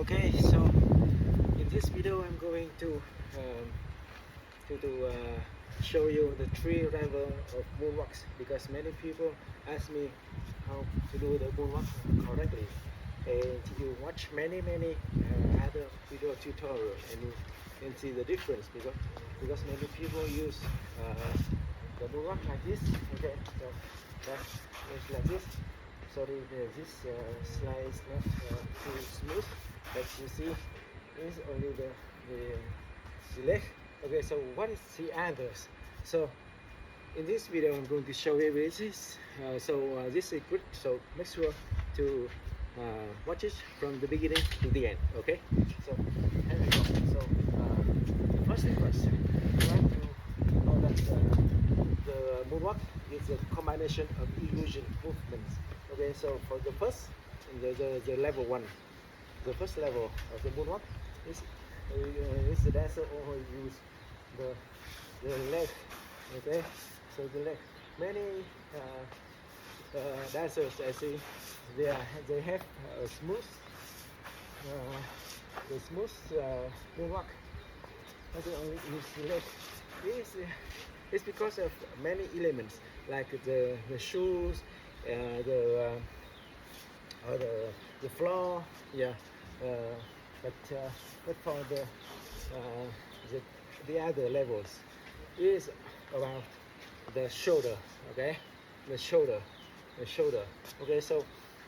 Okay, so in this video I'm going to show you the 3 level of moonwalks, because many people ask me how to do the moonwalk correctly, and you watch many other video tutorials and you can see the difference, because many people use the moonwalk like this. Okay, so that's like this. Sorry, this slide is not too smooth, but you see is only the leg. Okay, so what is the others? So in this video I'm going to show you this. This is good, so make sure to watch it from the beginning to the end. Okay, so here we go. So first thing first, you have to know that the moonwalk is a combination of illusion movements. Okay, so for the first, the level 1, the first level of the moonwalk is the dancer or use the leg. Okay, so the leg. Many dancers I see they have a smooth moonwalk. They only use the leg. It's because of many elements like the shoes, the floor, yeah. But for the other levels is about the shoulder. Okay, the shoulder. Okay, so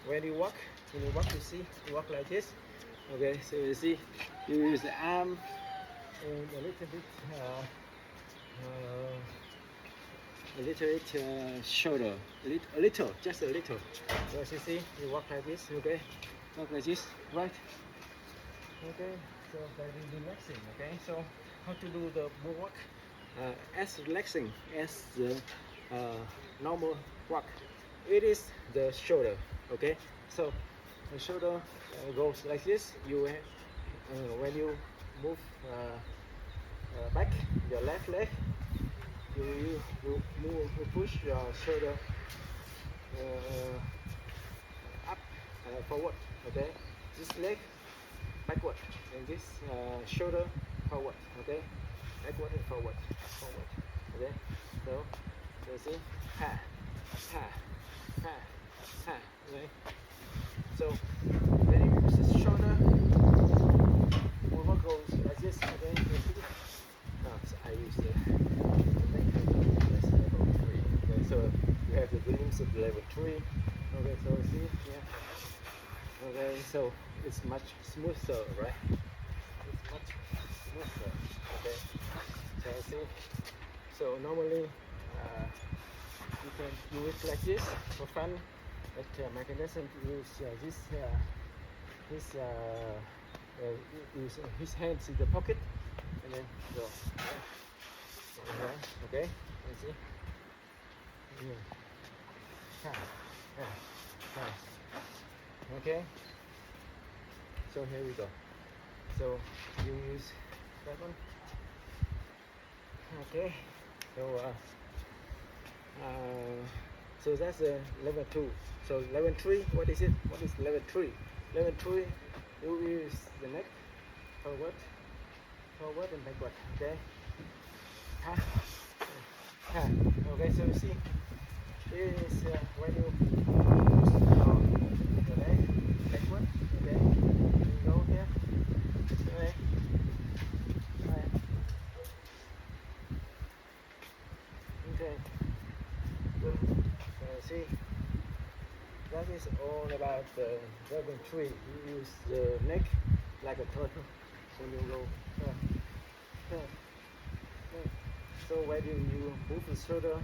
when you walk, you walk like this. Okay, so you see, you use the arm and a little bit shoulder, just a little. So as you see, you walk like this. Okay, walk like this, right? Okay, so very relaxing. Okay, so how to do the moonwalk as relaxing as the normal walk? It is the shoulder. Okay, so the shoulder goes like this. You when you move back your left leg, you push your shoulder up, forward. Okay, this leg backward and this shoulder forward. Okay, backward and forward. Okay, so see, ha. Okay, so when you use the shoulder, moonwalk goes like this. Okay, so I use the level 3. Okay, so you have the glimpse of level 3. Okay, so see, yeah. Okay, so it's much smoother, right? It's much smoother. Okay, so see, so normally you can do it like this for fun, but my contestant use use his hands in the pocket and then go. Okay, you see. Okay, so here we go. So you use that one. Okay, so that's level 2. So level 3, what is it? What is level 3? Level 3, you use the neck forward and backward. Okay. Okay, so you see, this is when you push the leg backward. Okay, you go here. Okay. Okay. So see, that is all about the level 3. You use the neck like a turtle when you go. So when you move the shoulder,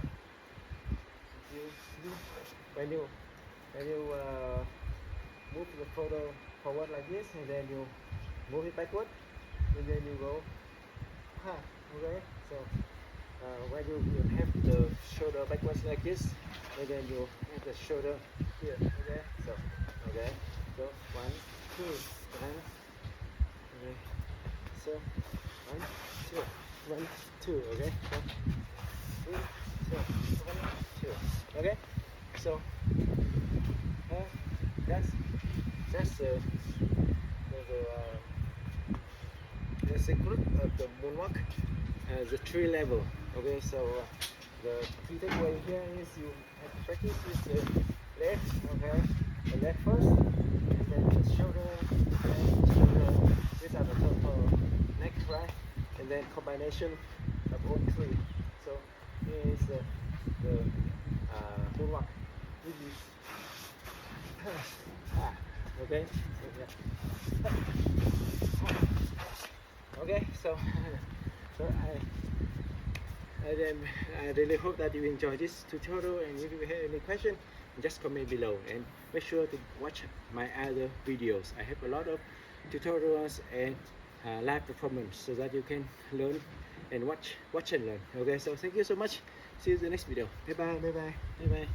when you move the shoulder forward like this, and then you move it backward, and then you go. Okay. So when you have the shoulder backwards like this, and then you have the shoulder here. Okay. So 1, 2, and okay. So 1, 2. Okay. So 3, 2, 1, 2. Okay. So that's the secret of the moonwalk, the tree level. Okay, so the key takeaway here is you have to practice with the leg, okay, the leg first, and then the shoulder, and shoulder. These are the total neck, right? And then combination of all three. So here is the moonwalk. This is okay. So, yeah. Okay, so I really hope that you enjoy this tutorial, and if you have any question, just comment below and make sure to watch my other videos. I have a lot of tutorials and live performance so that you can learn and watch and learn. Okay, so thank you so much. See you in the next video. Bye bye.